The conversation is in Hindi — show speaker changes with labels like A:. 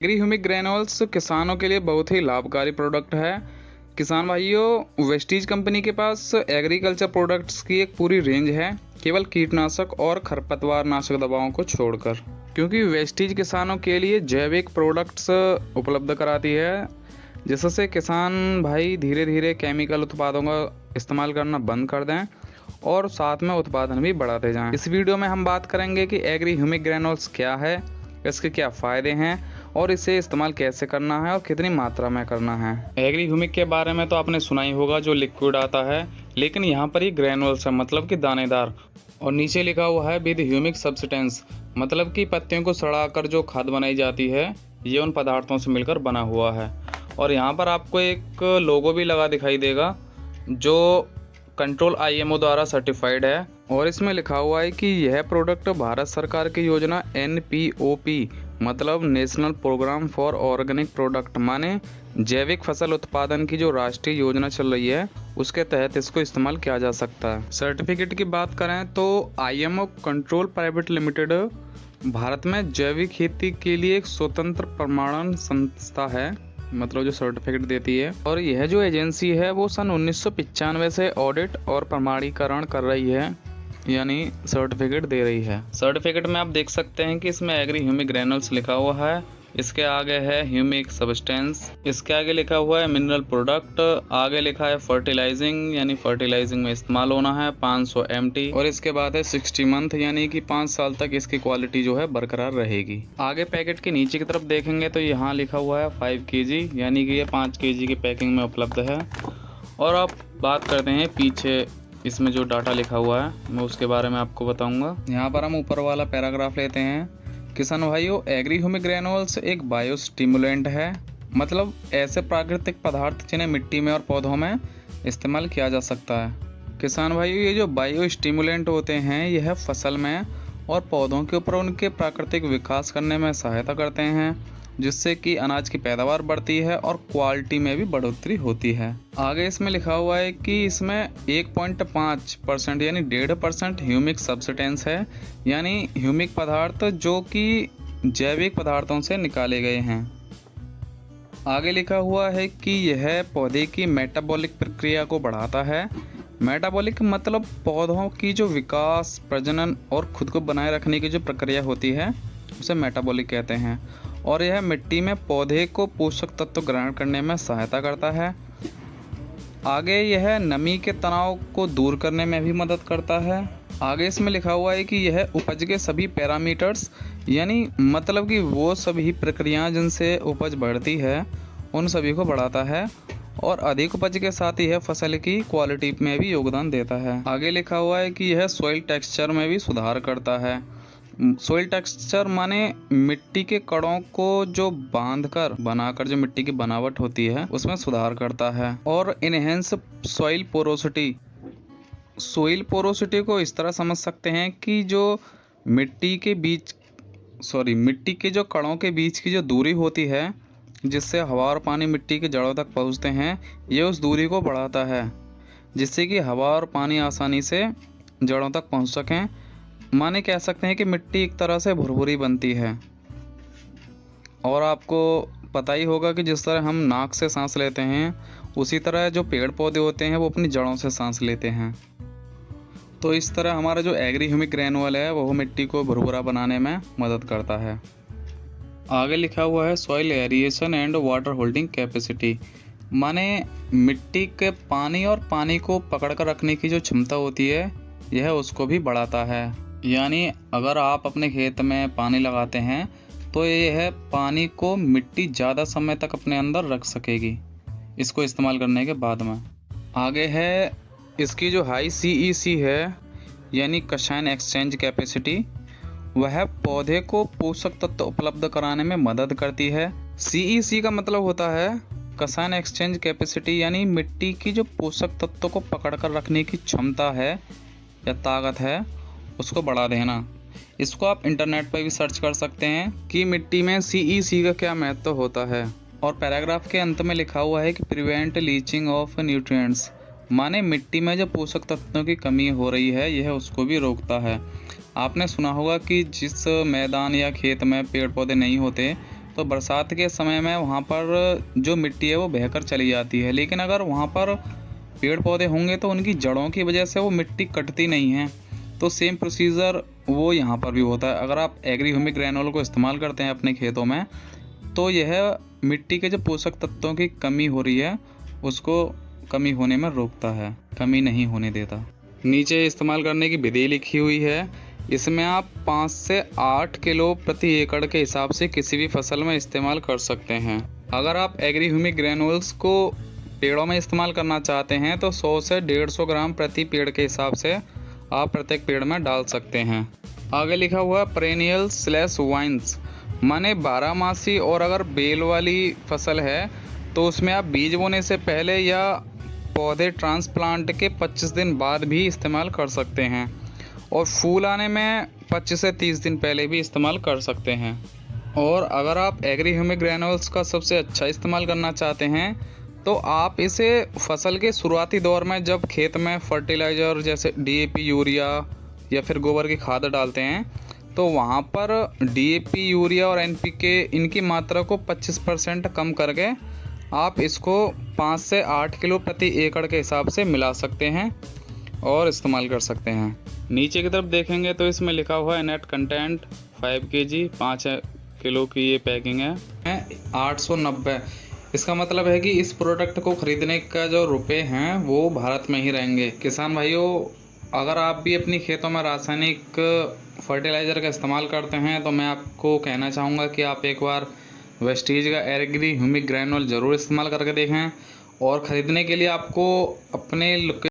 A: एग्री ह्यूमिक ग्रेन्यूल्स किसानों के लिए बहुत ही लाभकारी प्रोडक्ट है। किसान भाइयों, वेस्टीज कंपनी के पास एग्रीकल्चर प्रोडक्ट्स की एक पूरी रेंज है, केवल कीटनाशक और खरपतवार नाशक दवाओं को छोड़कर, क्योंकि वेस्टीज किसानों के लिए जैविक प्रोडक्ट्स उपलब्ध कराती है, जिससे किसान भाई धीरे धीरे केमिकल उत्पादों का इस्तेमाल करना बंद कर दें और साथ में उत्पादन भी बढ़ाते जाएं। इस वीडियो में हम बात करेंगे कि एग्री ह्यूमिक ग्रेन्यूल्स क्या है, इसके क्या फ़ायदे हैं और इसे इस्तेमाल कैसे करना है और कितनी मात्रा में करना है। एग्री ह्यूमिक के बारे में तो आपने सुना ही होगा, जो लिक्विड आता है, लेकिन यहाँ पर ये ग्रेन्यूल्स है, मतलब कि दानेदार, और नीचे लिखा हुआ है विद ह्यूमिक सब्सटेंस, मतलब कि पत्तियों को सड़ाकर जो खाद बनाई जाती है ये उन पदार्थों से मिलकर बना हुआ है। और यहाँ पर आपको एक लोगो भी लगा दिखाई देगा जो कंट्रोल IMO द्वारा सर्टिफाइड है, और इसमें लिखा हुआ है कि यह प्रोडक्ट भारत सरकार की योजना NPOP मतलब national programme for organic product माने जैविक फसल उत्पादन की जो राष्ट्रीय योजना चल रही है उसके तहत इसको इस्तेमाल किया जा सकता है। सर्टिफिकेट की बात करें तो IMO control private limited Bharat में जैविक खेती के लिए एक स्वतंत्र प्रमाणन संस्था है, मतलब जो सर्टिफिकेट देती है, और यह जो एजेंसी है वो सन 1995 से ऑडिट और प्रमाणीकरण कर रही है, यानी सर्टिफिकेट दे रही है। सर्टिफिकेट में आप देख सकते हैं कि इसमें एग्री ह्यूमिक ग्रेन्यूल्स लिखा हुआ है, इसके आगे है ह्यूमिक सब्सटेंस, इसके आगे लिखा हुआ है मिनरल प्रोडक्ट, आगे लिखा है फर्टिलाइजिंग, यानी फर्टिलाइजिंग में इस्तेमाल होना है 500 MT, और इसके बाद है 60 मंथ, यानी कि 5 साल तक इसकी क्वालिटी जो है बरकरार रहेगी। आगे पैकेट के नीचे की तरफ देखेंगे तो यहाँ लिखा हुआ है 5 kg, यानी कि ये 5 kg की पैकिंग में उपलब्ध है। और अब बात करते हैं पीछे इसमें जो डाटा लिखा हुआ है, मैं उसके बारे में आपको बताऊंगा। यहाँ पर हम ऊपर वाला पैराग्राफ लेते हैं। किसान भाइयों, एग्री ह्यूमिक ग्रेन्यूल्स एक बायो स्टिमुलेंट है, मतलब ऐसे प्राकृतिक पदार्थ जिन्हें मिट्टी में और पौधों में इस्तेमाल किया जा सकता है। किसान भाइयों, ये जो बायो स्टिमुलेंट होते हैं यह फसल में और पौधों के ऊपर उनके प्राकृतिक विकास करने में सहायता करते हैं, जिससे कि अनाज की पैदावार बढ़ती है और क्वालिटी में भी बढ़ोतरी होती है। आगे इसमें लिखा हुआ है कि इसमें 1.5% यानी 1.5% ह्यूमिक सब्सटेंस है, यानी ह्यूमिक पदार्थ जो कि जैविक पदार्थों से निकाले गए हैं। आगे लिखा हुआ है कि यह पौधे की मेटाबॉलिक प्रक्रिया को बढ़ाता है। मेटाबॉलिक मतलब पौधों की जो विकास, प्रजनन और खुद को बनाए रखने की जो प्रक्रिया होती है उसे मेटाबॉलिक कहते हैं, और यह मिट्टी में पौधे को पोषक तत्व ग्रहण करने में सहायता करता है। आगे यह नमी के तनाव को दूर करने में भी मदद करता है। आगे इसमें लिखा हुआ है कि यह उपज के सभी पैरामीटर्स, यानी मतलब कि वो सभी प्रक्रियाएं जिनसे उपज बढ़ती है उन सभी को बढ़ाता है, और अधिक उपज के साथ यह फसल की क्वालिटी में भी योगदान देता है। आगे लिखा हुआ है कि यह सॉइल टेक्सचर में भी सुधार करता है। सॉइल टेक्सचर माने मिट्टी के कणों को जो बांधकर बनाकर जो मिट्टी की बनावट होती है उसमें सुधार करता है। और enhance soil porosity, soil porosity को इस तरह समझ सकते हैं कि जो मिट्टी के जो कणों के बीच की जो दूरी होती है जिससे हवा और पानी मिट्टी की जड़ों तक पहुंचते हैं, ये उस दूरी को बढ़ाता है, जिससे कि हवा और पानी आसानी से जड़ों तक पहुंच सकें। माने कह सकते हैं कि मिट्टी एक तरह से भुरभुरी बनती है। और आपको पता ही होगा कि जिस तरह हम नाक से सांस लेते हैं उसी तरह जो पेड़ पौधे होते हैं वो अपनी जड़ों से सांस लेते हैं। तो इस तरह हमारा जो एग्री ह्यूमिक ग्रेन्यूल है वो मिट्टी को भुरभुरा बनाने में मदद करता है। आगे लिखा हुआ है soil aeration and water holding capacity, माने मिट्टी के पानी और पानी को पकड़ कर रखने की जो क्षमता होती है यह उसको भी बढ़ाता है। यानी अगर आप अपने खेत में पानी लगाते हैं तो यह पानी को मिट्टी ज़्यादा समय तक अपने अंदर रख सकेगी इसको इस्तेमाल करने के बाद में। आगे है इसकी जो हाई CEC है, यानी कशाइन एक्सचेंज कैपेसिटी, वह पौधे को पोषक तत्व उपलब्ध कराने में मदद करती है। CEC का मतलब होता है कशाइन एक्सचेंज कैपेसिटी, यानी मिट्टी की जो पोषक तत्व को पकड़ कर रखने की क्षमता है या ताकत है उसको बढ़ा देना। इसको आप इंटरनेट पर भी सर्च कर सकते हैं कि मिट्टी में CEC का क्या महत्व होता है। और पैराग्राफ के अंत में लिखा हुआ है कि प्रिवेंट लीचिंग ऑफ न्यूट्रिएंट्स, माने मिट्टी में जो पोषक तत्वों की कमी हो रही है यह उसको भी रोकता है। आपने सुना होगा कि जिस मैदान या खेत में पेड़ पौधे नहीं होते तो तो बरसात के समय में वहाँ पर जो मिट्टी है वो बहकर चली जाती है, लेकिन अगर वहाँ पर पेड़ पौधे होंगे तो उनकी जड़ों की वजह से वो मिट्टी कटती नहीं है। तो सेम प्रोसीजर वो यहाँ पर भी होता है। अगर आप एग्री ह्यूमिक ग्रैनुल को इस्तेमाल करते हैं अपने खेतों में, तो यह मिट्टी के जो पोषक तत्वों की कमी हो रही है उसको कमी होने में रोकता है, कमी नहीं होने देता। नीचे इस्तेमाल करने की विधि लिखी हुई है। इसमें आप 5 से 8 किलो प्रति एकड़ के हिसाब से किसी भी फसल में इस्तेमाल कर सकते हैं। अगर आप एग्री ह्यूमिक ग्रैनुल्स को पेड़ों में इस्तेमाल करना चाहते हैं तो 100 से 150 ग्राम प्रति पेड़ के हिसाब से आप प्रत्येक पेड़ में डाल सकते हैं। आगे लिखा हुआ पेरेनियल स्लैश वाइन्स, माने 12मासी। और अगर बेल वाली फसल है तो उसमें आप बीज बोने से पहले या पौधे ट्रांसप्लांट के 25 दिन बाद भी इस्तेमाल कर सकते हैं, और फूल आने में 25 से 30 दिन पहले भी इस्तेमाल कर सकते हैं। और अगर आप एग्री ह्यूमिक ग्रैनुल्स का सबसे अच्छा इस्तेमाल करना चाहते हैं तो आप इसे फसल के शुरुआती दौर में जब खेत में फर्टिलाइज़र जैसे DAP, यूरिया या फिर गोबर की खाद डालते हैं, तो वहाँ पर DAP, यूरिया और NPK इनकी मात्रा को 25% कम करके आप इसको 5 से 8 किलो प्रति एकड़ के हिसाब से मिला सकते हैं और इस्तेमाल कर सकते हैं। नीचे की तरफ देखेंगे तो इसमें लिखा हुआ है नेट कंटेंट 5 kg, 5 किलो की ये पैकिंग है 890। इसका मतलब है कि इस प्रोडक्ट को ख़रीदने का जो रुपए हैं वो भारत में ही रहेंगे। किसान भाइयों, अगर आप भी अपनी खेतों में रासायनिक फर्टिलाइज़र का इस्तेमाल करते हैं तो मैं आपको कहना चाहूँगा कि आप एक बार वेस्टीज का एग्री ह्यूमिक ग्रैनुल ज़रूर इस्तेमाल करके देखें। और ख़रीदने के लिए आपको अपने